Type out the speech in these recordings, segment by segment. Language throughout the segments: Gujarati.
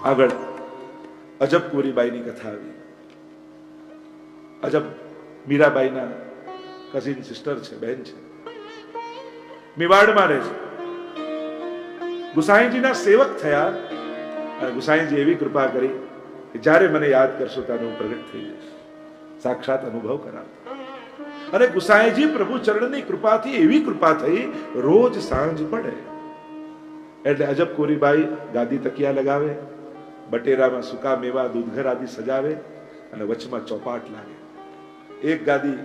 આગળ અજબ કુંવરીબાઈની કથા આવી. અજબ મીરાબાઈના કઝિન સિસ્ટર છે, બહેન છે, મેવાડમાં રહે છે. ગુસાઈજીના સેવક થયા અને ગુસાઈજી એવી કૃપા કરી કે જ્યારે મને યાદ કરશો ત્યારે હું પ્રગટ થઈ જઈશ, સાક્ષાત અનુભવ કરાવતા. અને ગુસાઈજી પ્રભુ ચરણની કૃપાથી એવી કૃપા થઈ, રોજ સાંજ પડે એટલે અજબ કુંવરીબાઈ ગાદી તકિયા લગાવે, બટેરામાં સૂકા મેવા દૂધઘર આદિ સજાવે અને વચમાં ચોપાટ લાગે. એક ગાદી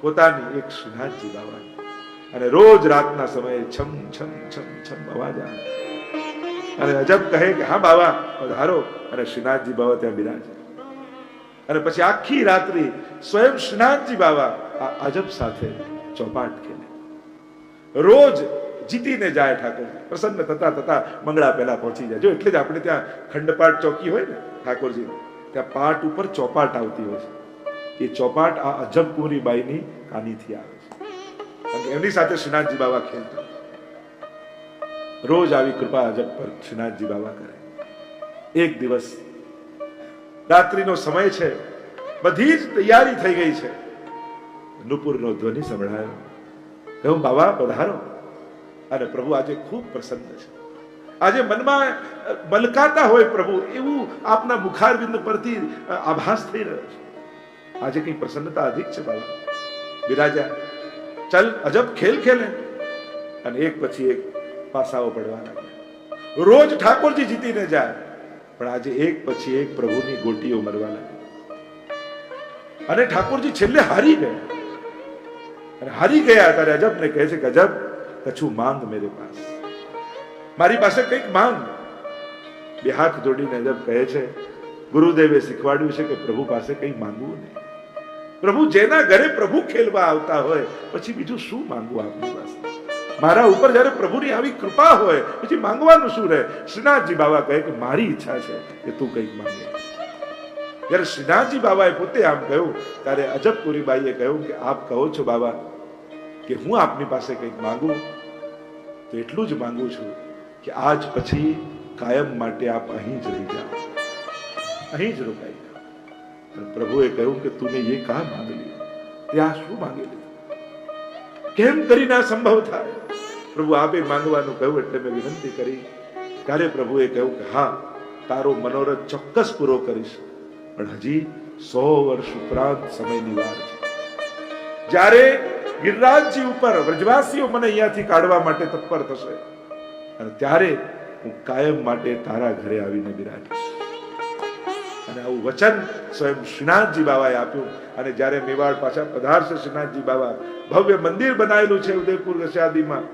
પોતાની, એક શ્રીનાથજી બાવાની. અને રોજ રાતના સમયે છમ છમ છમ છમ અવાજ આવે અને અજબ કહે કે હા બાવા પધારો, અને શ્રીનાથજી બાવા ત્યાં બિરાજે. અને પછી આખી રાત્રિ સ્વયં શ્રીનાથજી બાવા આ અજબ સાથે ચોપાટ ખેલે. રોજ જીતીને જાય ઠાકોરજી, પ્રસન્ન થતા થતા મંગળા પહેલા પહોંચી જાય. જો એટલે જ આપણે ત્યાં ખંડપાઠ ચોકી હોય ને ઠાકોરજી, ત્યાં પાટ ઉપર ચોપાટ આવતી હોય છે. એ ચોપાટ આ અજબ કુંવરીબાઈની કાનીથી આવે છે. અને એમની સાથે શ્રીનાથજી બાવા ખેલતા. રોજ આવી કૃપા અજબ પર શ્રીનાથજી બાવા કરે. એક દિવસ રાત્રિનો સમય છે, બધી જ તૈયારી થઈ ગઈ છે, નુપુરનો ધ્વનિ સંભળાયો. કહ્યું બાવા પધારો. અને પ્રભુ આજે ખૂબ પ્રસન્ન છે. આજે મનમાં મલકાતા હોય પ્રભુ, એવું આપના મુખારવિંદ પરથી આભાસ થઈ રહ્યો છે. આજે કઈ પ્રસન્નતા અધિક છે બાબા. બિરાજા, ચલ અજબ ખેલ ખેલે. અને એક પછી એક પાસાઓ પડવા લાગ્યા. રોજ ઠાકોરજી જીતીને જાય, પણ આજે એક પછી એક પ્રભુની ગોટીઓ મરવા લાગી. અને ઠાકોરજી છેલ્લે હારી ગયા. અને હારી ગયા ત્યારે અજબને કહે છે કે અજબ કછું માંગ મેરે પાસ, મારી પાસે કંઈક માંગ. બે હાથ જોડીને અજબ કહે છે ગુરુદેવે શીખવાડ્યું છે કે પ્રભુ પાસે કંઈ માંગવું નહીં. પ્રભુ જેના ઘરે પ્રભુ ખેલવા આવતા હોય પછી બીજું શું માંગવું આપની પાસે? મારા ઉપર જયારે પ્રભુની આવી કૃપા હોય પછી માંગવાનું શું રહે? શ્રીનાથજી બાબા કહે કે મારી ઈચ્છા છે કે તું કંઈક માંગે. જયારે શ્રીનાથજી બાબાએ પોતે આમ કહ્યું ત્યારે અજબ કુંવરીબાઈએ કહ્યું કે આપ કહો છો બાબા કે હું આપની પાસે કંઈક માંગુ તો એટલું જ માંગુ છું કે આજ પછી કાયમ માટે આપ અહીં જ રહી જાઓ, અહીં જ રોકાઈ જાઓ. પ્રભુએ કહ્યું કે તુને ये कहा मांग लिया, ત્યાં શું માંગી લીધું? કેમ કરીને આ સંભવ થાય? પ્રભુ આપે માંગવાનું કહ્યું એટલે મેં વિનંતી કરી. ત્યારે પ્રભુએ કહ્યું કે હા, તારો મનોરથ ચોક્કસ પૂરો કરીશ, પણ હજી 100 વર્ષ ઉપરાંત સમયની વાર છે. જ્યારે ગિરિરાજજી ઉપર વ્રજવાસીઓ મને અહીંયાથી કાઢવા માટે તત્પર થશે અને ત્યારે હું કાયમ માટે તારા ઘરે આવીને બિરાજીશ. અને આવું વચન સ્વયં શ્રીનાથજી બાબાએ આપ્યું. અને જ્યારે મેવાડ પાછા પધારશે શ્રીનાથજી બાબા, ભવ્ય મંદિર બનાવેલું છે ઉદયપુર ગસ્યાદીમાં,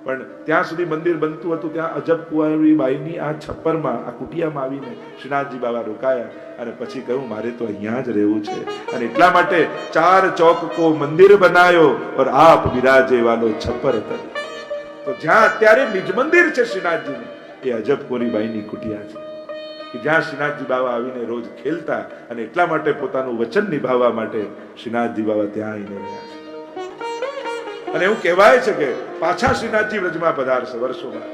પણ ત્યાં સુધી મંદિર બનતું હતું ત્યાં અજબ કુંવરીબાઈની આ છપ્પરમાં, આ કુટિયામાં આવીને શ્રીનાથજી બાબા રોકાયા. અને પછી કહ્યું મારે તો અહીંયા જ રહેવું છે, અને એટલા માટે 4 ચોક કો મંદિર બનાયો और आप विराजे वालो छप्पर तले. તો જ્યાં અત્યારે નિજ મંદિર છે શ્રીનાથજીનું, એ અજબ કુંવરીબાઈની કુટિયા છે કે જ્યાં શ્રીનાથજી બાબા આવીને રોજ ખેલતા. અને એટલા માટે પોતાનું વચન નિભાવવા માટે શ્રીનાથજી બાબા ત્યાં આવીને રહ્યા છે. અને એવું કહેવાય છે કે પાછા શ્રીનાથજી વ્રજમાં પધારશે વર્ષો બાદ.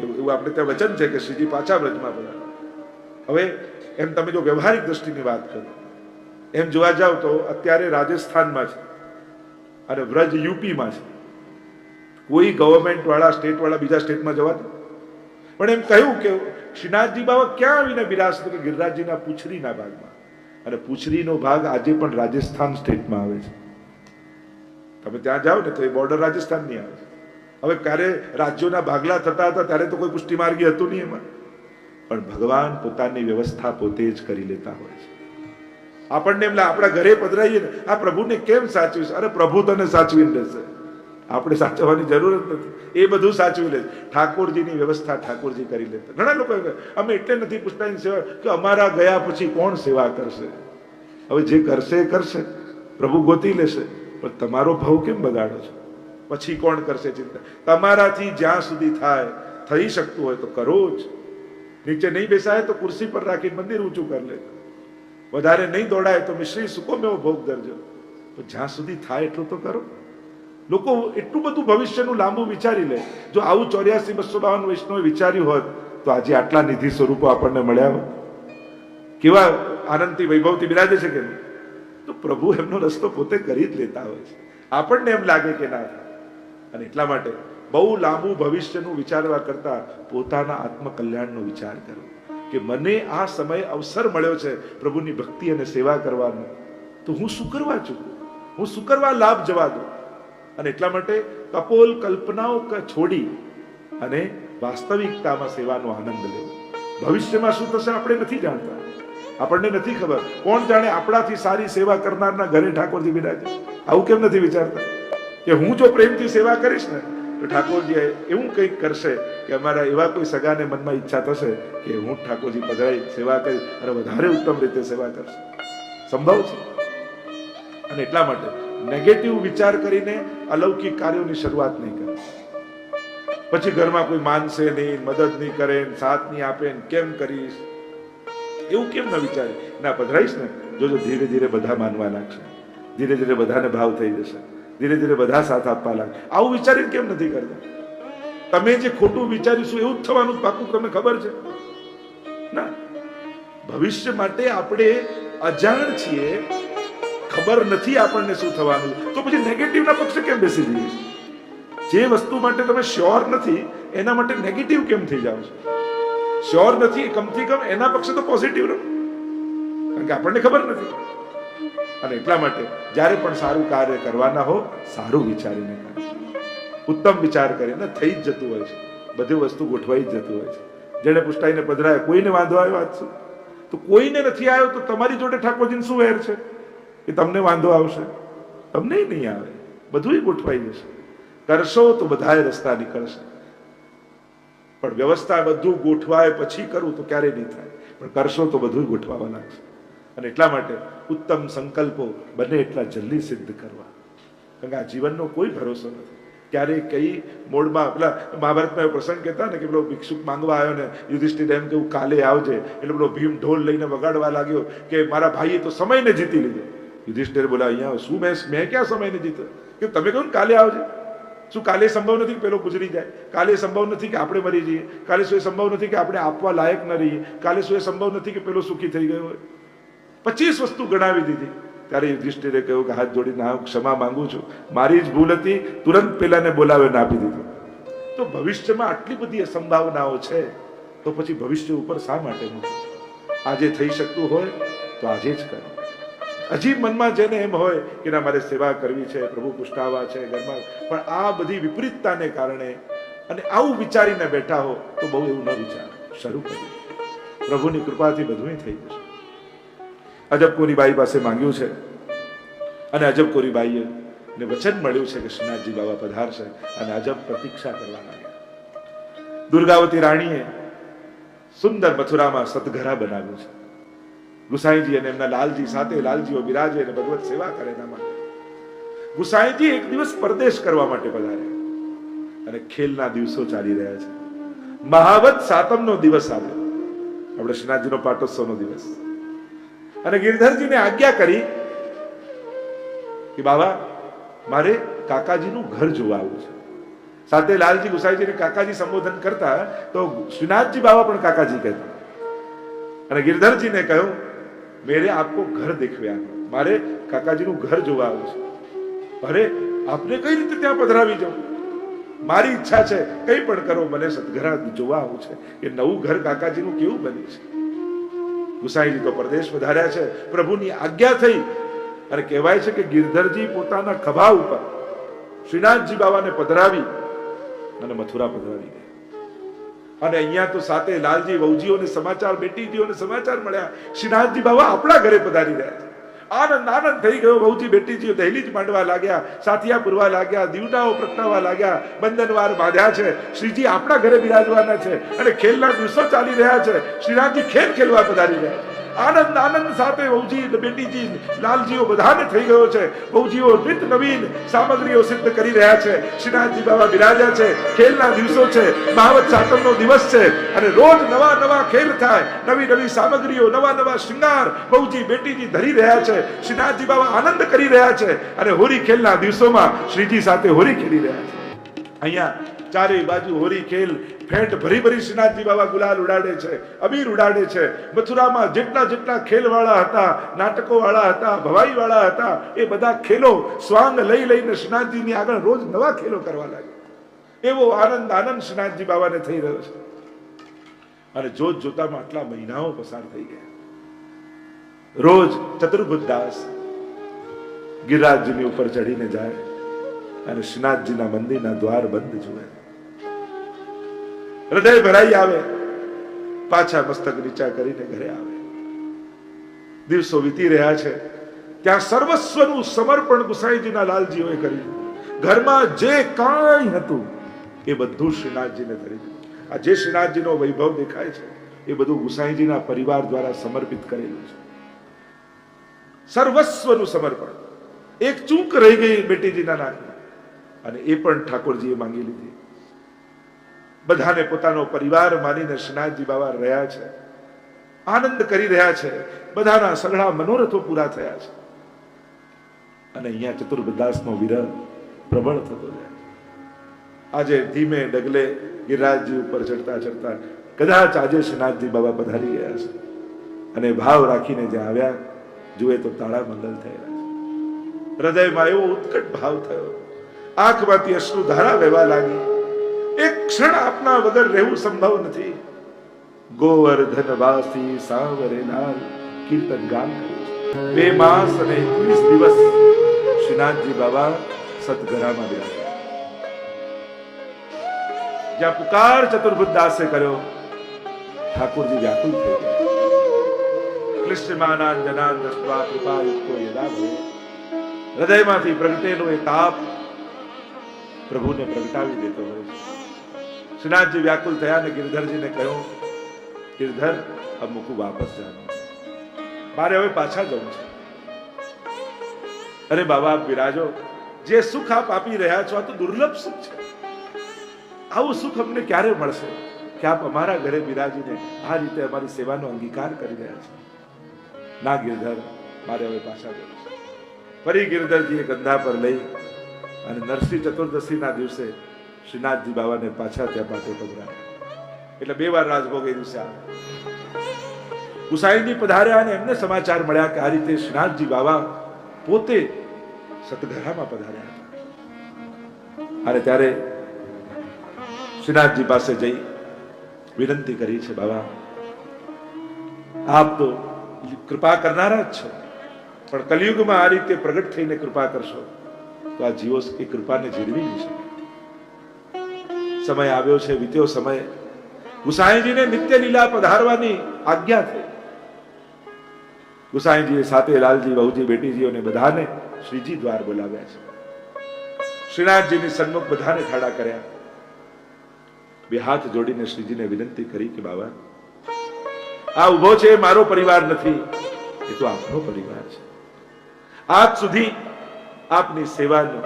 એવું આપણે ત્યાં વચન છે કે શ્રીજી પાછા વ્રજમાં પધારે. હવે એમ તમે જો વ્યવહારિક દ્રષ્ટિની વાત કરો, એમ જોવા જાવ તો અત્યારે રાજસ્થાનમાં છે અને વ્રજ યુપીમાં છે. કોઈ ગવર્મેન્ટ વાળા, સ્ટેટ વાળા બીજા સ્ટેટમાં જવાતું. પણ એમ કહ્યું કે શ્રીનાથજી બાબા ક્યાં આવીને બિરાજશે? કે ગિરિરાજજીના પૂંછડીના ભાગમાં. અને પૂંછડીનો ભાગ આજે પણ રાજસ્થાન સ્ટેટમાં આવે છે. તમે ત્યાં જાઓ ને તો એ બોર્ડર રાજસ્થાનની આવે છે. હવે ક્યારે રાજ્યોના ભાગલા થતા હતા ત્યારે તો કોઈ પુષ્ટિ માર્ગી હતું નહીં એમાં, પણ ભગવાન પોતાની વ્યવસ્થા પોતે જ કરી લેતા હોય છે. આપણને એમ આપણા ઘરે પધરાઈએ ને આ પ્રભુને કેમ સાચવીશ? અરે પ્રભુ તને સાચવીને લેશે, આપણે સાચવવાની જરૂર જ નથી. એ બધું સાચવી લે. ઠાકોરજીની વ્યવસ્થા ઠાકોરજી કરી લેતા. ઘણા લોકો અમે એટલે નથી પૂછતા સેવા કે અમારા ગયા પછી કોણ સેવા કરશે? હવે જે કરશે એ કરશે, પ્રભુ ગોતી લેશે. પણ તમારો ભાવ કેમ બગાડો છો? પછી કોણ કરશે ચિંતા? તમારાથી જ્યાં સુધી થાય, થઈ શકતું હોય તો કરો જ. નીચે નહીં બેસાય તો ખુરશી પર રાખી મંદિર ઊંચું કરી લે. વધારે નહીં દોડાય તો મિશ્રી સુકો મેવો ભોગ ધરજો. તો જ્યાં સુધી થાય એટલું તો કરો. લોકો એટલું બધું ભવિષ્યનું લાંબુ વિચારી લે. જો આવું 84-252 વૈષ્ણવે વિચાર્યું હોત તો આજે આટલા નિધિ સ્વરૂપો આપણને મળ્યા હોત. કેવા આનંદથી વૈભવથી બિરાજે છે કે નહીં? તો પ્રભુ એમનો રસ્તો પોતે કરી જ લેતા હોય છે. આપણને એમ લાગે કે ના થાય. અને એટલા માટે બહુ લાંબુ ભવિષ્યનું વિચારવા કરતા પોતાના આત્મકલ્યાણનો વિચાર કરો કે મને આ સમય અવસર મળ્યો છે પ્રભુની ભક્તિ અને સેવા કરવાનો, તો હું શું કરવા ચૂકું? હું શું કરવા લાભ જવા દઉં? અને એટલા માટે કપોલ કલ્પનાઓ છોડી અને વાસ્તવિકતામાં સેવાનો આનંદ લેવો. ભવિષ્યમાં શું થશે આપણે નથી જાણતા, આપણને નથી ખબર. કોણ જાણે આપણાથી સારી સેવા કરનારના ઘરે ઠાકોરજી બિરાજે. આવું કેમ નથી વિચારતા કે હું જો પ્રેમથી સેવા કરીશ ને તો ઠાકોરજી એવું કંઈક કરશે કે અમારા એવા કોઈ સગાને મનમાં ઈચ્છા થશે કે હું ઠાકોરજી પધરાઈ સેવા કરી અને વધારે ઉત્તમ રીતે સેવા કરશે. સંભવ છે. અને એટલા માટે નેગેટિવ વિચાર કરીને અલૌકિક કાર્યોની શરૂઆત નહીં કરે. પછી ઘરમાં કોઈ માનશે નહીં, મદદ નહીં કરે, સાથ નહીં આપે, કેમ કરીશ એવું કેમ ન વિચારે? ના, પધરાઈશ ને જોજો ધીરે ધીરે બધા માનવા લાગશે, ધીરે ધીરે બધાને ભાવ થઈ જશે, ધીરે ધીરે બધા સાથ આપવા લાગે. આવું વિચારીને કેમ નથી કરતા? તમે જે ખોટું વિચારીશું એવું જ થવાનું પાકું તમને ખબર છે ના? ભવિષ્ય માટે આપણે અજાણ છીએ, ખબર નથી આપણને શું થવાનું, તો પછી નેગેટિવના પક્ષે કેમ બેસી જઈએ? જે વસ્તુ માટે તમે શ્યોર નથી એના માટે નેગેટિવ કેમ થઈ જાવ છો? શ્યોર નથી, કમથી કમ એના પક્ષે તો પોઝિટિવ રહો, કારણ કે આપણને ખબર નથી. અને એટલા માટે જ્યારે પણ સારું કાર્ય કરવાના હો સારું વિચારીને કરો, ઉત્તમ વિચાર કરીને થઈ જ જતું હોય છે. બધી વસ્તુ ગોઠવાઈ જ જતું હોય છે. જેને પુષ્ટાઈને પધરાય કોઈને વાંધો આવ્યો આજ સુધી? તો કોઈને નથી આવ્યો તો તમારી જોડે ઠાકોરજીને શું વેર છે કે તમને વાંધો આવશે? તમને નહીં આવે, બધું ગોઠવાઈ જશે. કરશો તો બધા રસ્તા નીકળશે. પણ વ્યવસ્થા બધું ગોઠવાય પછી કરું તો ક્યારેય નહીં થાય, પણ કરશો તો બધું ગોઠવાવા લાગશે. અને એટલા માટે ઉત્તમ સંકલ્પો બને એટલા જલ્દી સિદ્ધ કરવા, કારણ કે આ જીવનનો કોઈ ભરોસો નથી. ક્યારે કઈ મોડમાં પેલા મહાભારતમાં પ્રસંગ કહેતા ને કે પેલો ભિક્ષુક માંગવા આવ્યો ને યુધિષ્ઠિર એમ કેવું કાલે આવજે, એટલે પેલો ભીમ ઢોલ લઈને વગાડવા લાગ્યો કે મારા ભાઈએ તો સમયને જીતી લીધો. યુધિષ્ઠિર બોલા અહીંયા શું મેં ક્યાં સમયને જીત્યો? કે તમે કહ્યું કાલે આવજે. શું કાલે સંભવ નથી કે પેલો ગુજરી જાય? કાલે સંભવ નથી કે આપણે મરી જઈએ? કાલે શું એ સંભવ નથી કે આપણે આપવા લાયક ન રહીએ? કાલે શું એ સંભવ નથી કે પેલો સુખી થઈ ગયો હોય? 25 વસ્તુ ગણાવી દીધી. ત્યારે યુધિષ્ઠિરે કહ્યું કે હાથ જોડીને હું ક્ષમા માંગુ છું, મારી જ ભૂલ હતી, તુરંત પેલાને બોલાવીને આપી દીધું. તો ભવિષ્યમાં આટલી બધી સંભાવનાઓ છે, તો પછી ભવિષ્ય ઉપર શા માટે મૂકવું? આજે થઈ શકતું હોય તો આજે જ કરો. હજી મનમાં જેને એમ હોય કે ના મારે સેવા કરવી છે, પ્રભુ પુષ્ટાવા છે ઘરમાં, પણ આ બધી વિપરીતતાને કારણે અને આવું વિચારીને બેઠા હો તો બહુ એવું ન વિચાર, શરૂ કર્યું. પ્રભુની કૃપાથી બધું થઈ જશે. અજબ કોરીબાઈ પાસે માંગ્યું છે અને અજબ કોરીબાઈએ ને વચન મળ્યું છે કે શ્રીનાથજી બાબા પધારશે, અને અજબ પ્રતીક્ષા કરવા લાગ્યા. દુર્ગાવતી રાણીએ સુંદર મથુરામાં સતઘરા બનાવ્યું છે. ગુસાઈજી અને એમના લાલજી સાથે, લાલજીઓ બિરાજે અને ભગવત સેવા કરે એના માટે. ગુસાઈજી એક દિવસ પરદેશ કરવા માટે પધાર્યા અને ખેલના દિવસો ચાલી રહ્યા છે. મહાવત સાતમનો દિવસ આવ્યો, આપણે શ્રીનાથજીનો પાટોત્સવનો દિવસ. અને ગિરધરજીને આજ્ઞા કરી કે બાબા મારે કાકાજીનું ઘર જોવા આવવું છે. સાથે લાલજી ગુસાઈજીને કાકાજી સંબોધન કરતા તો શ્રીનાથજી બાબા પણ કાકાજી કહેતા. અને ગિરધરજીને કહ્યું મેરે આપકો ઘર દેખવે આના, મારે કાકાજીનું ઘર જોવા આવવું છે. અરે આપને કઈ રીતે ત્યાં પધરાવી જાઉં? મારી ઈચ્છા છે કઈ પણ કરો, મને સદઘરા જોવા આવવું છે કે નવું ઘર કાકાજીનું કેવું બન્યું છે. ગુસાઈજી તો પરદેશ વધાર્યા છે, પ્રભુની આજ્ઞા થઈ અને કહેવાય છે કે ગિરધરજી પોતાના ખભા ઉપર શ્રીનાથજી બાબાને પધરાવી અને મથુરા પધરાવી ગયા. અને અહીંયા તો સાથે લાલજી વહુજીઓને સમાચાર, બેટીજીઓને સમાચાર મળ્યા શ્રીનાથજી બાબા આપણા ઘરે પધારી રહ્યા છે. આનંદ આનંદ થઈ ગયો. વહુજી બેટીજીઓ દહેલી જ માંડવા લાગ્યા, સાથિયા પુરવા લાગ્યા, દીવડાઓ પ્રગટાવવા લાગ્યા, બંધનવાર બાંધ્યા છે. શ્રીજી આપણા ઘરે બિરાજવાના છે અને ખેલના દિવસો ચાલી રહ્યા છે. શ્રીનાથજી ખેલ ખેલવા પધારી રહ્યા છે. આનંદ આનંદ સાથે વહુજી બેટીજી લાલજીઓ બધાને થઈ ગયો છે. વહુજીઓ નિત નવીન સામગ્રીઓ સિદ્ધ કરી રહ્યા છે. શ્રીનાથજી બાબા બિરાજ્યા છે. ખેલના દિવસો છે, મહાવત સાતમનો દિવસ છે અને રોજ નવા નવા ખેલ થાય, નવી નવી સામગ્રીઓ, નવા નવા શૃંગાર વહુજી બેટીજી ધરી રહ્યા છે. શ્રીનાથજી બાબા આનંદ કરી રહ્યા છે અને હોળી ખેલના દિવસોમાં શ્રીજી સાથે હોળી ખેલી રહ્યા છે. અહીંયા ચારે બાજુ હોરી ખેલ, ફેંટ ભરી ભરી શ્રીનાથજી બાબા ગુલાલ ઉડાડે છે, અબીર ઉડાડે છે. મથુરામાં જેટલા જેટલા ખેલવાળા હતા, નાટકોવાળા હતા, ભવાઈવાળા હતા, એ બધા ખેલો સ્વાંગ લઈ લઈને શ્રીનાથજીની આગળ રોજ નવા ખેલો કરવા લાગે. એવો આનંદ આનંદ શ્રીનાથજી બાબાને થઈ રહ્યો છે. અને જોત જોતામાં આટલા મહિનાઓ પસાર થઈ ગયા. રોજ ચતુર્ભુજદાસ ગિરિરાજજીની ઉપર ચડીને જાય અને શ્રીનાથજીના મંદિરના દ્વાર બંધ જુએ. હૃદય ભરાઈ આવે, પાછા મસ્તક નીચા કરીને ઘરે આવે. દિવસો વીતી રહ્યા છે, ત્યાં સર્વસ્વનું સમર્પણ ગુસાઈજીના લાલજીઓએ કર્યું. ઘરમાં જે કાંઈ હતું એ બધું શ્રીનાથજીને કરી દીધું. આ જે શ્રીનાથજીનો વૈભવ દેખાય છે એ બધું ગુસાઈજીના પરિવાર દ્વારા સમર્પિત કરેલું છે. સર્વસ્વનું સમર્પણ. એક ચૂક રહી ગઈ બેટીજીના નાકમાં, અને એ પણ ઠાકોરજીએ માંગી લીધી. બધાને પોતાનો પરિવાર માનીને શ્રીનાથજી બાબા રહ્યા છે, આનંદ કરી રહ્યા છે. બધાના સઘળા મનોરથો પૂરા થયા છે. અને અહીંયા ચતુર્ભુજદાસનો વિરહ પ્રબળ થતો જાય. આજે ધીમે ડગલે ગિરિરાજજી ઉપર ચડતા ચડતા કદાચ આજે શ્રીનાથજી બાબા પધારી ગયા છે. અને ભાવ રાખીને જ્યાં આવ્યા, જુએ તો તાળા મંગલ થયેલા છે. હૃદયમાં એવો ઉત્કટ ભાવ થયો, આંખમાંથી અશ્રુ ધારા વહેવા લાગી. એક ક્ષણ આપના વગર રહેવું સંભવ નથી. ગોવર્ધન વાસી સાવરે લાલ કીર્તન ગાન કર્યું છે. 2 માસ અને 21 દિવસ શ્રીનાથજી બાબા સતગરામાં બેઠા. જ્યાં પુકાર ચતુર્ભુજદાસે કર્યો, ઠાકોરજી વ્યાકુલ થઈ ગયા. ક્લિષ્ટમાનાન જનાન દૃષ્ટ્વા કૃપાયુક્તો યદા ભવે. હૃદયમાંથી પ્રગટેલો એ તાપ પ્રભુને પ્રગટાવી દેતો હોય છે. શ્રીનાથજી વ્યાકુલ થયા અને ગિરધરજીને કહ્યું, ગિરધર अब મૂકું વાપસ જાનું, મારે હવે પાછા જવું છે. અરે બાબા આપ વિરાજો, જે સુખ આપ આપી રહ્યા છો આ તો દુર્લભ સુખ છે. આવું સુખ અમને ક્યારે મળશે કે આપ અમારા ઘરે બિરાજીને આ રીતે અમારી સેવાનો અંગીકાર કરી રહ્યા છો. ના ગિરધર, મારે હવે પાછા જવું છે. ફરી ગિરધરજીએ કંધા પર લઈ અને નરસિંહ ચતુર્દશીના દિવસે શ્રીનાથજી બાબાને પાછા ત્યાં પાટે પધરાયા. એટલે 2 વાર રાજભોગ એ દિવસે આવે. ગુસાઈજી પધાર્યા અને એમને સમાચાર મળ્યા કે આ રીતે શ્રીનાથજી બાબા પોતે સતગરામાં પધાર્યા હતા. અને ત્યારે શ્રીનાથજી પાસે જઈ વિનંતી કરી છે, બાબા આપ તો કૃપા કરનારા જ છો, પણ કલિયુગમાં આ રીતે પ્રગટ થઈને કૃપા કરશો તો આ જીવો એ કૃપાને ઝીલવી નહીં શકે. સમય આવ્યો છે, વીત્યો સમય. ગુસાઈજીને નિત્ય લીલા પધારવાની આજ્ઞા થઈ. ગુસાઈજીએ સાથે લાલજી, વહુજી, બેટીજીઓને બધાને શ્રીજી દ્વાર બોલાવ્યા છે. શ્રીનાથજીની સન્મુખ બધાને ઠાડા કર્યા. 2 હાથ જોડીને શ્રીજીને વિનંતી કરી કે બાબા આ ઉભો છે એ મારો પરિવાર નથી, એ તો આપનો પરિવાર છે. આજ સુધી આપની સેવાનો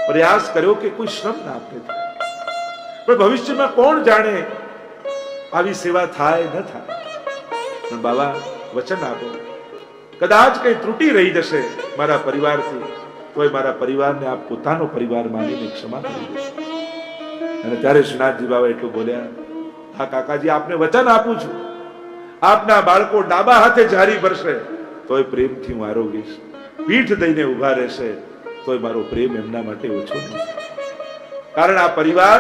પ્રયાસ કર્યો કે કોઈ શ્રમ ના આપને થાય, પણ ભવિષ્યમાં કોણ જાણે આવી સેવા થાય ન થાય. પણ બાબા વચન આપો, કદાચ કઈ ત્રુટી રહી જશે મારા પરિવારથી, તોય મારા પરિવારને આપ પોતાનો પરિવાર માનીને ક્ષમા કરી દેશો. અને ત્યારે શ્રીનાથજી બાબા એટલું બોલ્યા, હા કાકાજી, આપને વચન આપું છું, આપના બાળકો ડાબા હાથે જારી ભરશે તોય પ્રેમથી હું આરોગીશ, પીઠ દઈને ઉભા રહેશે તોય મારો પ્રેમ એમના માટે ઓછો નહીં. કારણ આ પરિવાર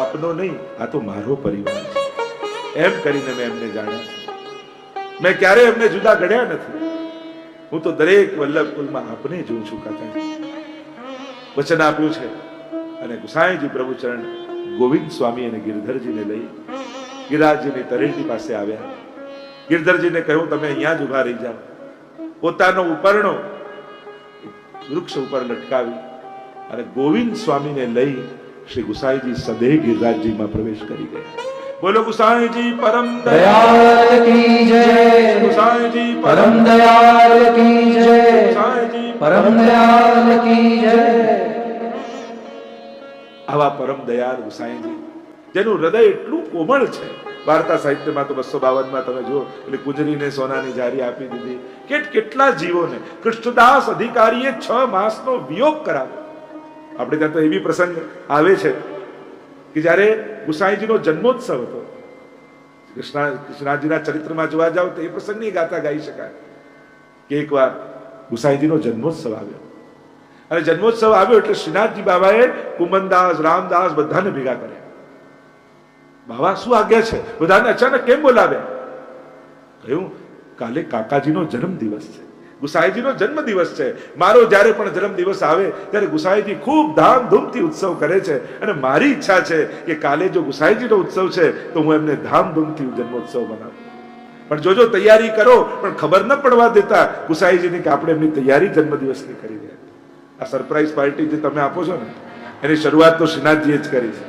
આપનો નહીં, આ તો મારો પરિવાર છે. એમ કરીને મેં એમને જાણ્યા છે. મેં ક્યારે એમને જુદા ગણ્યા નથી. હું તો દરેક વલ્લભ કુલમાં આપને જોઉં છું કાકાજી. વચન આપ્યું છે. અને ગુસાઈજી પ્રભુચરણ ગોવિંદ સ્વામી અને ગિરધરજીને લઈ ગિરિરાજજીની તળેટી પાસે આવ્યા. ગિરધરજીને કહ્યું, તમે અહીંયા જ ઉભા રહી જાઓ. પોતાનો ઉપરણો વૃક્ષ ઉપર લટકાવી અને ગોવિંદ સ્વામીને લઈ શ્રી ગુસાઈજી સદે ગિરિરાજજીમાં પ્રવેશ કરી ગયા. બોલો ગુસાઈજી પરમ દયાળ કી જય. ગુસાઈજી પરમ દયાળ કી જય. ગુસાઈજી પરમ દયાળ કી જય. આવા પરમ દયાળ ગુસાઈજી, જેનું હૃદય એટલું કોમળ છે. વાર્તા સાહિત્યમાં તો 252માં તમે જુઓ, એટલે કુંજરીને સોનાની જારી આપી દીધી. કેટલા જીવોને કૃષ્ણદાસ અધિકારીએ 6 માસનો વિયોગ કરાવ્યો. આપણે ત્યાં તો એવી પ્રસંગ આવે છે કે જ્યારે ગુસાઈજીનો જન્મોત્સવ હતો, કૃષ્ણજીના ચરિત્રમાં જોવા જાવ તો એ પ્રસંગની ગાથા ગાઈ શકાય કે એકવાર ગુસાઈજીનો જન્મોત્સવ આવ્યો અને જન્મોત્સવ આવ્યો એટલે શ્રીનાથજી બાબાએ કુમનદાસ, રામદાસ બધાને ભેગા કર્યા. બાબા શું આજ્ઞા છે? બધાને અચાનક કેમ બોલાવ્યા? કહ્યું કાલે કાકાજીનો જન્મ દિવસ છે, ગુસાઈજીનો જન્મ દિવસ છે. મારો જ્યારે પણ જન્મ દિવસ આવે ત્યારે ગુસાઈજી ખૂબ ધામધૂમથી ઉત્સવ કરે છે અને મારી ઈચ્છા છે કે કાલે જો ગુસાઈજીનો ઉત્સવ છે તો હું એમને ધામધૂમથી જન્મોત્સવ બનાવું. પણ જોજો તૈયારી કરો, પણ ખબર ન પડવા દેતા ગુસાઈજીની કે આપણે એમની તૈયારી જન્મદિવસની કરી રહ્યા. આ સરપ્રાઈઝ પાર્ટી જે તમે આપો છો ને એની શરૂઆત તો શ્રીનાથજીએ જ કરી છે.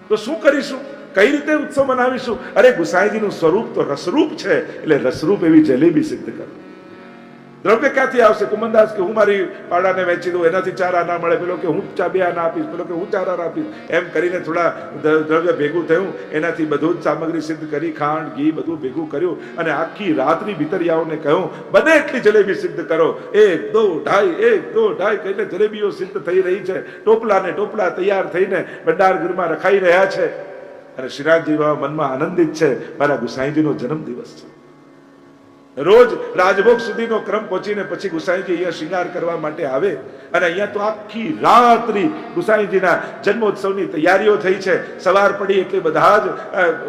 તો શું કરીશું? કઈ રીતે ઉત્સવ મનાવીશું? અરે ગુસાઈજીનું સ્વરૂપ તો રસરૂપ છે, એટલે રસરૂપ એવી જલેબી સિદ્ધ કરો. દ્રવ્ય ક્યાંથી આવશે? કુમનદાસ કે હું મારી પાડાને વેચી દઉં, એનાથી 4 આના મળે, પેલો કે હું 2 આના આપીશ, પેલો કે હું 4 આના આપીશ. એમ કરીને થોડા દ્રવ્ય ભેગું થયું, એનાથી બધું જ સામગ્રી સિદ્ધ કરી, ખાંડ, ઘી બધું ભેગું કર્યું અને આખી રાતની ભીતરિયાઓને કહ્યું બને એટલી જલેબી સિદ્ધ કરો. 1 2 2.5 1 2 2.5 કહીને જલેબીઓ સિદ્ધ થઈ રહી છે. ટોપલા ને ટોપલા તૈયાર થઈને ભંડાર ગૃહમાં રખાઈ રહ્યા છે અને શ્રીનાથજી બાબા મનમાં આનંદિત છે, મારા ગુસાઈજીનો જન્મ દિવસ છે. રોજ રાજભોગ સુધીનો ક્રમ પહોંચીને પછી ગુસાઈજી અહીંયા શિંગાર કરવા માટે આવે અને અહીંયા તો આખી રાત્રિ ગુસાઈજીના જન્મોત્સવની તૈયારીઓ થઈ છે. સવાર પડી એટલે બધા જ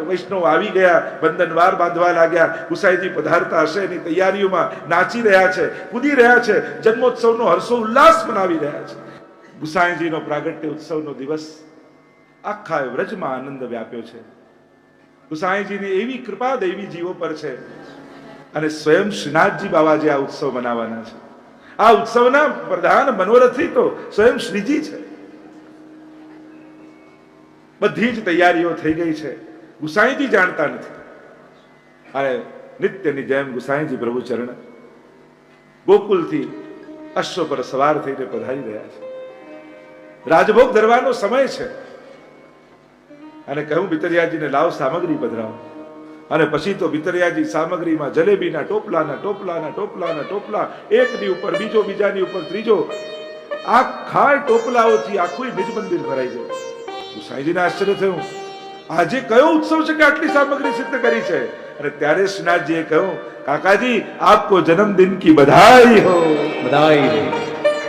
વૈષ્ણવ આવી ગયા, બંધનવાર બાંધવા લાગ્યા. ગુસાઈજી પધારતા હશે એની તૈયારીઓમાં નાચી રહ્યા છે, કૂદી રહ્યા છે, જન્મોત્સવનો હર્ષો ઉલ્લાસ મનાવી રહ્યા છે. ગુસાઈજીનો પ્રાગટ્ય ઉત્સવનો દિવસ આખા વ્રજમાં આનંદ વ્યાપ્યો છે. ગુસાઈજીની એવી કૃપા દેવી જીવો પર છે અને સ્વયં શ્રીનાથજી બાબા જે આ ઉત્સવ મનાવવાના છે. આ ઉત્સવના પ્રધાન મનોરથી તો સ્વયં શ્રીજી છે. બધી જ તૈયારીઓ થઈ ગઈ છે, ગુસાઈજી જાણતા નથી. અને નિત્યની જેમ ગુસાઈજી પ્રભુ ચરણ ગોકુલથી અશ્વ પર સવાર થઈને પધારી રહ્યા છે. રાજભોગ ધરવાનો સમય છે અને કહ્યું ભીતરિયાજીને લાવ સામગ્રી પધરાવો. અને પછી તો ભીતરિયાજી સામગ્રીમાં જલેબીના ટોપલાના ટોપલાના ટોપલાના ટોપલા, એકની ઉપર બીજો, બીજાની ઉપર ત્રીજો, આખા ટોપલાઓથી આખું નિજ મંદિર ભરાઈ ગયું. ગુસાઈજીને આશ્ચર્ય થયું, આજે કયો ઉત્સવ છે કે આટલી સામગ્રી સિદ્ધ કરી છે? અને ત્યારે શ્રીનાથજીએ કહ્યું, કાકાજી આપકો જન્મદિન કી બધાઈ હો. બધાઈ.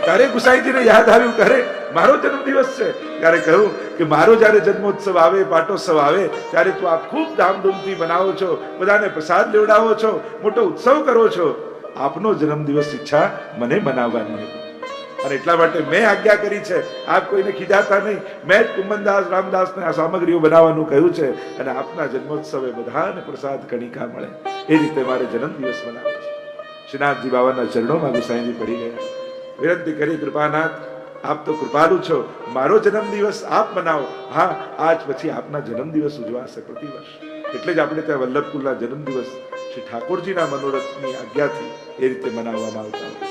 ત્યારે ગુસાઈજીને યાદ આવ્યું, કરે મારો જન્મદિવસ છે. ત્યારે કહ્યું કે મારો જ્યારે જન્મોત્સવ આવે, પાટોત્સવ આવે ત્યારે તું આ ખૂબ ધામધૂમથી બનાવો છો, બધાને પ્રસાદ લેવડાવો છો, મોટો ઉત્સવ કરો છો. આપનો જન્મદિવસ ઈચ્છા મને મનાવવાની હતી અને એટલા માટે મેં આજ્ઞા કરી છે. આપ કોઈને ખીજાતા નહીં. મેં જ કુમનદાસ, રામદાસને આ સામગ્રીઓ બનાવવાનું કહ્યું છે અને આપના જન્મોત્સવે બધાને પ્રસાદ કણિકા મળે એ રીતે મારે જન્મદિવસ મનાવો છે. શ્રીનાથજી બાબાના ચરણોમાં ગુસાઈજી પડી ગયા, વિનંતી કરી, કૃપાનાથ આપ તો કૃપાળુ છો, મારો જન્મદિવસ આપ મનાવો. હા, આજ પછી આપના જન્મદિવસ ઉજવાશે પ્રતિવર્ષ. એટલે જ આપણે ત્યાં વલ્લભકુલના જન્મદિવસ શ્રી ઠાકોરજીના મનોરથની આજ્ઞાથી એ રીતે મનાવવામાં આવતા હોય.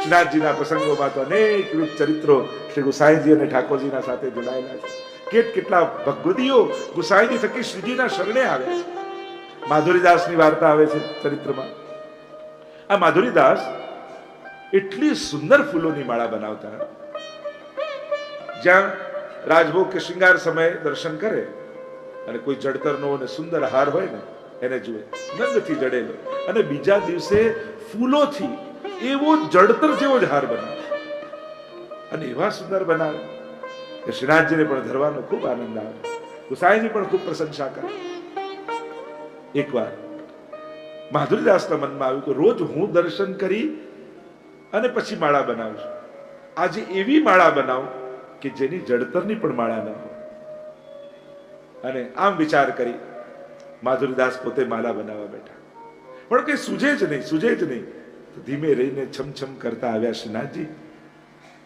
શ્રીનાથજીના પ્રસંગોમાં તો અનેક ચરિત્રો શ્રી ગુસાઈજી અને ઠાકોરજીના સાથે જોડાયેલા છે. કેટલા ભગવદીઓ ગુસાઈજી થકી શ્રીજીના શરણે આવ્યા છે. માધુરીદાસની વાર્તા આવે છે ચરિત્રમાં. આ માધુરીદાસ એટલી સુંદર ફૂલોની માળા બનાવતા, જ્યાં રાજભોગ કે શિંગાર સમયે દર્શન કરે અને કોઈ જડતરનો અને સુંદર હાર હોય ને એને જુએ, નંગથી જડેલો, અને બીજા દિવસે ફૂલોથી એવો જડતર જેવો જ હાર બનાવે અને એવા સુંદર બનાવે કે શ્રીનાથજીને પણ ધરવાનો ખૂબ આનંદ આવે. ગુસાઈજી પણ ખૂબ પ્રશંસા કરે. એકવાર માધુરીદાસના મનમાં આવ્યું કે રોજ હું દર્શન કરી અને પછી માળા બનાવું છું, આજે એવી માળા બનાવું કે જેની જડતરની પણ માળા ન હોય. અને આમ વિચાર કરી માધુરીદાસ પોતે માળા બનાવવા બેઠા. પણ કઈ સૂજે જ નહીં. તો ધીમે રહીને છમછમ કરતા આવ્યા શ્રીનાથજી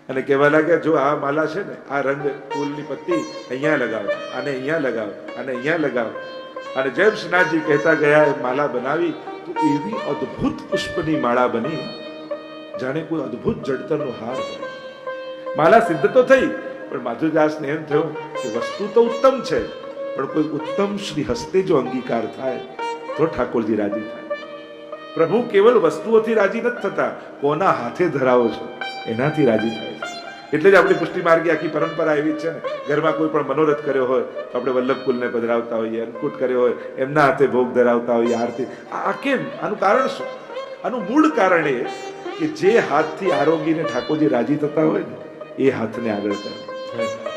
અને કહેવા લાગ્યા, જો આ માલા છે ને, આ રંગ ફૂલની પત્તી અહીંયા લગાવો, અને અહીંયા લગાવો, અને અહીંયા લગાવો. અને જેમ શ્રીનાથજી કહેતા ગયા એ માલા બનાવી તો એવી અદ્ભુત પુષ્પની માળા બની, જાણે કોઈ અદ્ભુત જડતરનો હાર હોય. માલા સિદ્ધ તો થઈ, પણ માધુરીદાસને એમ થયું કે વસ્તુ તો ઉત્તમ છે, પણ કોઈ ઉત્તમ શ્રી હસ્તે જો અંગીકાર થાય તો ઠાકોરજી રાજી થાય. પ્રભુ કેવલ વસ્તુઓથી રાજી નથી થતા, કોના હાથે ધરાવો છો એનાથી રાજી થાય છે. એટલે જ આપણી પુષ્ટિ માર્ગી આખી પરંપરા એવી જ છે ને. ઘરમાં કોઈ પણ મનોરથ કર્યો હોય તો આપણે વલ્લભકુલને પધરાવતા હોઈએ, અન્નકૂટ કર્યો હોય એમના હાથે ભોગ ધરાવતા હોઈએ, આરતી. આ કેમ? આનું કારણ શું? આનું મૂળ કારણ એ કે જે હાથથી આરોગીને ઠાકોરજી રાજી થતા હોય ને એ હાથને આગળ કરે.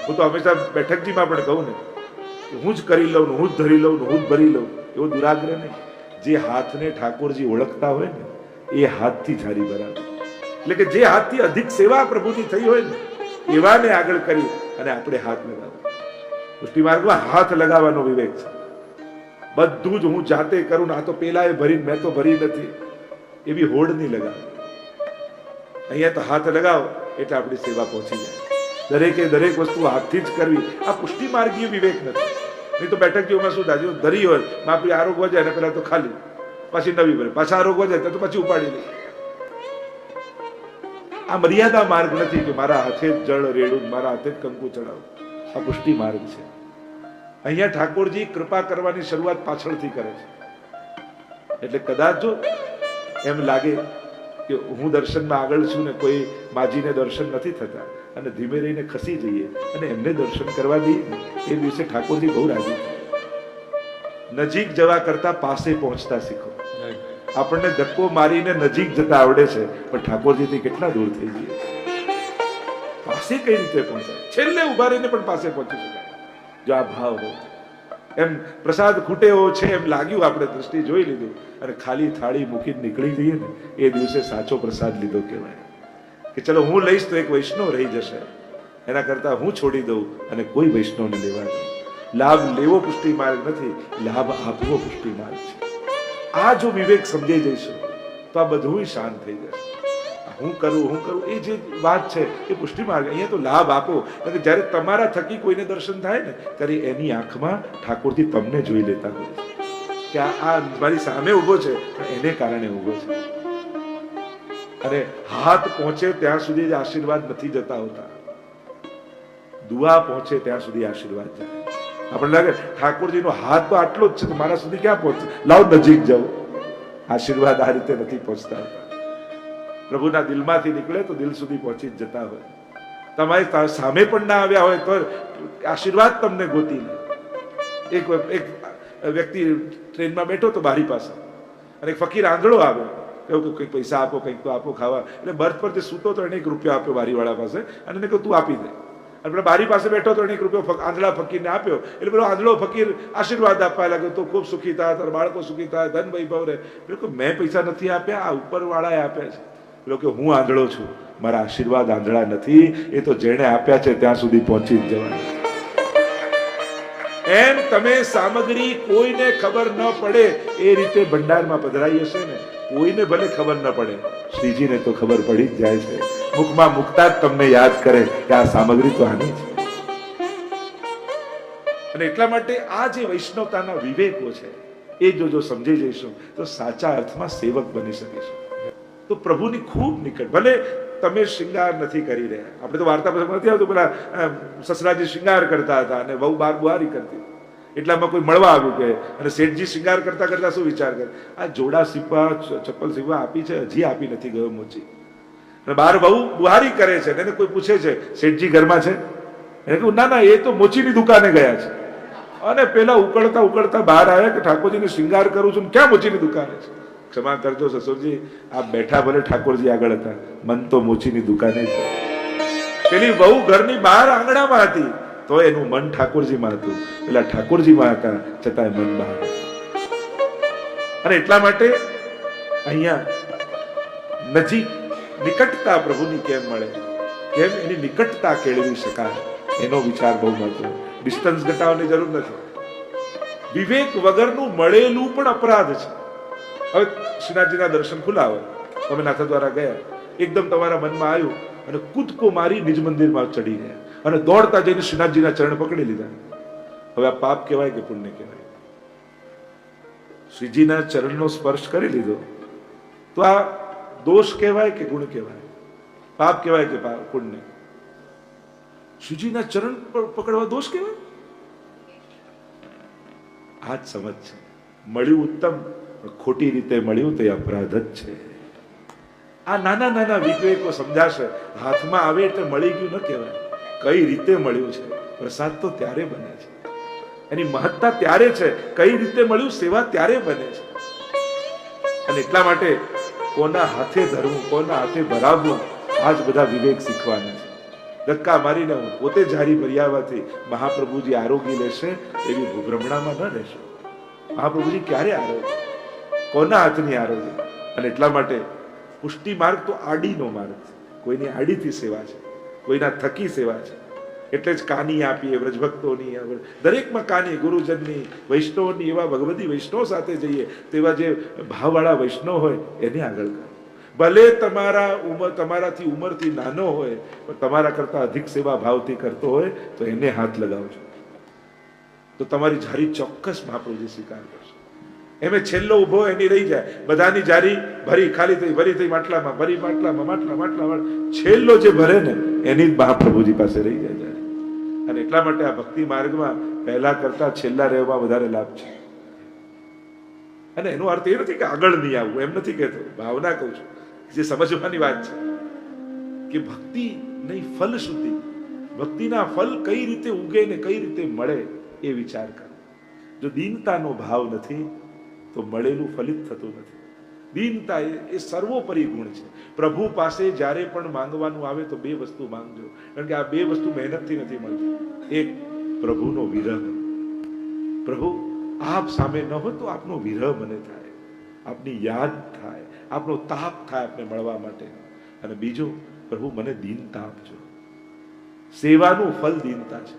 હું તો હંમેશા બેઠકજીમાં પણ કહું ને, હું જ કરી લઉં, હું જ ધરી લઉં, હું જ ભરી લઉં, એવો દુરાગ્રહ નહીં. જે હાથને ઠાકોરજી ઓળખતા હોય ને એ હાથથી થાળી ભરાવે. એટલે કે જે હાથથી અધિક સેવા પ્રભુની થઈ હોય ને એવાને આગળ કરી અને આપણે હાથ લગાવો. પુષ્ટિ માર્ગમાં હાથ લગાવવાનો વિવેક છે. બધું જ હું જાતે કરું ને આ તો પેલા એ ભરી, મેં તો ભરી નથી, એવી હોડ નહીં લગાવો. અહીંયા તો હાથ લગાવો એટલે આપણી સેવા પહોંચી જાય. દરેકે દરેક વસ્તુ હાથથી જ કરવી, આ પુષ્ટિ માર્ગીય વિવેક નથી. નહીં તો બેઠક જેવું શું થાય, ધરી હોય આપણી આરોગ વજાય ને પેલા તો ખાલી, પછી નવી ભરે, પાછા આરોગ વજાય તો પછી ઉપાડી લે. આ મર્યાદા માર્ગ નથી કે મારા હાથે જ જળ રેડું, મારા હાથે જ કંકુ ચડાવું. આ પુષ્ટિ માર્ગ છે. અહીંયા ઠાકોરજી કૃપા કરવાની શરૂઆત પાછળથી કરે છે. એટલે કદાચ જો એમ લાગે કે હું દર્શનમાં આગળ છું ને કોઈ માજીને દર્શન નથી થતા અને ધીમે રહીને ખસી જઈએ અને એમને દર્શન કરવા દઈએ, એ દિવસે ઠાકોરજી બહુ રાજી થાય. નજીક જવા કરતા પાસે પહોંચતા શીખો. આપણને ધક્કો મારીને નજીક જતા આવડે છે પણ ઠાકોરજીથી કેટલા દૂર થઈ જઈએ. પાસે કઈ રીતે પહોંચાય? છેલ્લે ઉભા રહીને પણ પાસે પહોંચી શકાય જો આ ભાવ હોય. એમ પ્રસાદ ખૂટે એવો છે એમ લાગ્યું, આપણે દ્રષ્ટિ જોઈ લીધું અને ખાલી થાળી મૂકીને નીકળી જઈએ ને એ દિવસે સાચો પ્રસાદ લીધો કહેવાય. કે ચલો હું લઈશ તો એક વૈષ્ણવ રહી જશે, એના કરતા હું છોડી દઉં અને કોઈ વૈષ્ણવને લેવા દઉં. લાભ લેવો પુષ્ટિ માર્ગ નથી, લાભ આપવો પુષ્ટિ માર્ગ છે. આ જો વિવેક સમજાઈ જઈશું તો આ બધું શાંત થઈ જશે. હું કરું એ જે વાત છે એ પુષ્ટિ માર્ગ. અહીંયા તો લાભ આપો. જ્યારે તમારા થકી કોઈને દર્શન થાય ને ત્યારે એની આંખમાં ઠાકોરજી તમને જોઈ લેતા હોય કે આ મારી સામે ઉભો છે પણ એને કારણે ઉભો છે. અને હાથ પહોંચે ત્યાં સુધી જ આશીર્વાદ નથી જતા હોતા, દુઆ પહોંચે ત્યાં સુધી આશીર્વાદ જાય. આપણને લાગે ઠાકોરજીનો હાથ તો આટલો જ છે તો મારા સુધી ક્યાં પહોંચે, લાવ નજીક જાઓ. આશીર્વાદ આ રીતે નથી પહોંચતા હોતા. પ્રભુના દિલમાંથી નીકળે તો દિલ સુધી પહોંચી જ જતા હોય. તમારી સામે પણ ના આવ્યા હોય તો આશીર્વાદ તમને ગોતી લે. એક વ્યક્તિ ટ્રેનમાં બેઠો તો બારી પાસે અને એક ફકીર આંધળો આવ્યો, કહ્યું કે કંઈક પૈસા આપો, કંઈક તો આપો ખાવા. એટલે બર્થ પર જે સૂતો તો એને 1 રૂપિયો આપ્યો બારીવાળા પાસે અને એને કહ્યું તું આપી દે. અને પેલા બારી પાસે બેઠો તો એને 1 રૂપિયો આંધળા ફકીરને આપ્યો. એટલે પેલો આંધળો ફકીર આશીર્વાદ આપવા લાગ્યો, તો ખૂબ સુખી થાય, તારા બાળકો સુખી થાય, ધન વૈભવ રહે. એટલે મેં પૈસા નથી આપ્યા, આ ઉપરવાળાએ આપ્યા છે. પેલો કે હું આંધળો છું, મારા આશીર્વાદ આંધળા નથી, એ તો જેણે આપ્યા છે ત્યાં સુધી પહોંચી જ જવાના. એમ તમે સામગ્રી કોઈને ખબર ન પડે એ રીતે ભંડારમાં પધરાઈ હશે ને, કોઈને ભલે ખબર ન પડે, શ્રીજીને તો ખબર પડી જ જાય છે. મુખમાં મુકતા જ તમને યાદ કરે કે આ સામગ્રી તો આની છે. અને એટલા માટે આ જે વૈષ્ણવતાના વિવેકો છે એ જો સમજી જઈશું તો સાચા અર્થમાં સેવક બની શકીશું. તો પ્રભુની ખૂબ નિકટ. ભલે તમે શૃંગાર નથી કરી રહ્યા, આપણે તો વાર્તા પ્રસંગ નથી આવતું, પેલા સસરાજી શૃંગાર કરતા હતા અને વહુ બાર બુહારી કરતી, એટલામાં કોઈ મળવા આવ્યું કે અને શેઠજી શૃંગાર કરતા કરતા શું વિચાર કરે, આ જોડા સીપા ચપ્પલ સીપા આપી છે, હજી આપી નથી ગયો મોચી. અને બાર વહુ બુહારી કરે છે એને કોઈ પૂછે છે શેઠજી ઘરમાં છે, એને કહ્યું ના એ તો મોચીની દુકાને ગયા છે. અને પેલા ઉકળતા ઉકળતા બહાર આવ્યા કે ઠાકોરજીને શૃંગાર કરું છું, ક્યાં મોચીની દુકાને છે. ક્ષમા કરજો સસુરજી, આપ બેઠા ભલે ઠાકોરજી આગળ હતા, મન તો મોચીની દુકાને છે. પેલી વહુ ઘરની બહાર આંગણામાં હતી તો એનું મન ઠાકોરજીમાં હતું, પેલા ઠાકોરજીમાં હતા છતાં મન બહાર. અને એટલા માટે અહીંયા નજીક નિકટતા પ્રભુની કેમ મળે, કેમ એની નિકટતા કેળવી શકાય, એનો વિચાર બહુ મહત્વ. ડિસ્ટન્સ ઘટાડવાની જરૂર નથી. વિવેક વગરનું મળેલું પણ અપરાધ છે. હવે શ્રીનાથજીના દર્શન ખુલ્લા હોય, તમે નાથા દ્વારા ગયા, એકદમ તમારા મનમાં આવ્યું અને કૂદકો મારી નિજ મંદિરમાં ચડી ગયા અને દોડતા જઈને શ્રીનાથજીના ચરણ પકડી લીધા. હવે આ પાપ કહેવાય કે પુણ્ય કહેવાય? શ્રીજીના ચરણનો સ્પર્શ કરી લીધો તો આ દોષ કહેવાય કે ગુણ કહેવાય? પાપ કહેવાય કે પુણ્ય? શ્રીજીના ચરણ પકડવા દોષ કહેવાય? આ જ સમજ છે. મળ્યું ઉત્તમ, ખોટી રીતે મળ્યું તો એ અપરાધ જ છે. આ નાના નાના વિવેકો સમજાશે. હાથમાં આવે એટલે મળી ગયું ન કહેવાય. કઈ રીતે મળ્યું છે? પ્રસાદ તો ત્યારે બને છે, એની મહત્તા ત્યારે છે. કઈ રીતે મળ્યું? સેવા ત્યારે બને છે. અને એટલા માટે કોના હાથે ધરવું, કોના હાથે ભરાવવું, આજ બધા વિવેક શીખવાના છે. ધક્કા મારીને હું પોતે જારી ભર્યાવાથી મહાપ્રભુજી આરોગી લેશે એવી ભૂભ્રમણામાં ન રહેશે. મહાપ્રભુજી ક્યારે આરોગ્ય? કોના હાથની આરોગ્ય? અને એટલા માટે પુષ્ટિ માર્ગ તો આડીનો માર્ગ છે. કોઈની આડીથી સેવા છે, કોઈના થકી સેવા છે. એટલે જ કાની આપીએ વ્રજભક્તોની, દરેકમાં કાની, ગુરુજનની, વૈષ્ણવની. એવા ભગવતી વૈષ્ણવ સાથે જઈએ તેવા જે ભાવવાળા વૈષ્ણવ હોય એને આગળ કરો. ભલે તમારાથી ઉંમરથી નાનો હોય પણ તમારા કરતા અધિક સેવા ભાવથી કરતો હોય તો એને હાથ લગાવજો, તો તમારી જારી ચોક્કસ મહાપ્રભુજી સ્વીકાર કરશે. એમે છેલ્લો ઉભો એની રહી જાય. બધાની જારી ભરી ખાલી થઈ, ભરી થઈ માટલામાં, ભરી માટલામાં છેલ્લો જે ભરે ને એની જ મહાપ્રભુજી પાસે રહી જાય. અને એટલા માટે આ ભક્તિ માર્ગમાં પહેલા કરતા છેલ્લા રહેવા વધારે લાભ છે. અને એનો અર્થ એ નથી કે આગળ નહીં આવવું, એમ નથી કહેતો, ભાવના કહું છું. જે સમજવાની વાત છે કે ભક્તિ નહીં ફલ શુદ્ધિ, ભક્તિના ફલ કઈ રીતે ઉગે ને કઈ રીતે મળે એ વિચાર કરો. જો દીનતાનો ભાવ નથી તો મળેલું ફલિત થતું નથી. દીનતા એ સર્વોપરી ગુણ છે. પ્રભુ પાસે જ્યારે પણ માંગવાનું આવે તો બે વસ્તુ માંગજો, કારણ કે આ બે વસ્તુ મહેનતથી નથી મળતી. એક, પ્રભુનો વિરહ. પ્રભુ આપ સામે ન હોય તો આપનો વિરહ મને થાય, આપની યાદ થાય, આપનો તાપ થાય આપને મળવા માટે. અને બીજો, પ્રભુ મને દીનતા આપજો. સેવાનું ફલ દીનતા છે.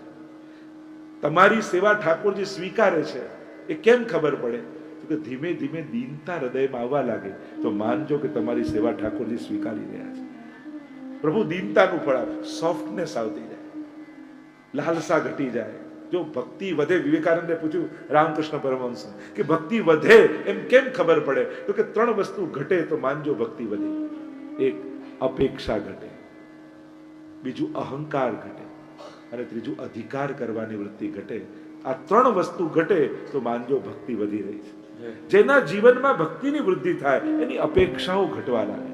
તમારી સેવા ઠાકોરજી સ્વીકારે છે એ કેમ ખબર પડે? કે ધીમે ધીમે દીનતા હૃદયમાં આવવા લાગે તો માનજો કે તમારી સેવા ઠાકોરજી સ્વીકારી રહ્યા છે. પ્રભુ દીનતાનું ફળ આપે. સોફ્ટનેસ આવતી જાય, લાલસા ઘટી જાય. જો ભક્તિ વધે, વિવેકાનંદે પૂછ્યું રામકૃષ્ણ પરમહંસ કે ભક્તિ વધે એમ કેમ ખબર પડે? તો કે 3 વસ્તુ ઘટે તો માનજો ભક્તિ વધી. એક, અપેક્ષા ઘટે, બીજું અહંકાર ઘટે, અને ત્રીજું અધિકાર કરવાની વૃત્તિ ઘટે. આ 3 વસ્તુ ઘટે તો માનજો ભક્તિ વધી રહી છે. જેના જીવનમાં ભક્તિની વૃદ્ધિ થાય એની અપેક્ષાઓ ઘટવા લાગે.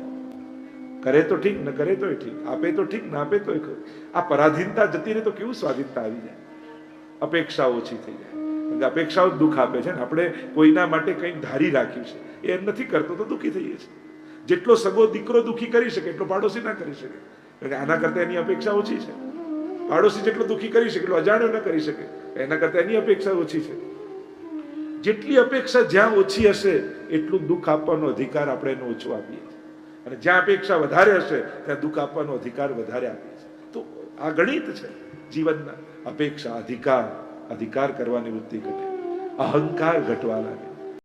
કરે તો ઠીક, ન કરે તો ઠીક, આપે તો ઠીક, ના આપે તો આ પરાધીનતા જતી રહે તો કેવું સ્વાધીનતા આવી જાય. અપેક્ષાઓ ઓછી થઈ જાય. અપેક્ષાઓ દુઃખ આપે છે ને. આપણે કોઈના માટે કંઈક ધારી રાખ્યું છે, એ નથી કરતો તો દુઃખી થઈએ છીએ. જેટલો સગો દીકરો દુઃખી કરી શકે એટલો પાડોશી ના કરી શકે, કારણ કે આના કરતા એની અપેક્ષા ઓછી છે. પાડોશી જેટલો દુઃખી કરી શકે એટલો અજાણ્યો ન કરી શકે, એના કરતા એની અપેક્ષા ઓછી છે. જેટલી અપેક્ષા જ્યાં ઓછી હશે એટલું દુઃખ આપવાનો અધિકાર આપણે એને ઓછો આપીએ છીએ, અને જ્યાં અપેક્ષા વધારે હશે ત્યાં દુઃખ આપવાનો અધિકાર વધારે આપીએ છીએ. તો આ ગણિત છે જીવનના. અપેક્ષા, અધિકાર કરવાની વૃત્તિ ઘટે, અહંકાર ઘટવા લાગે.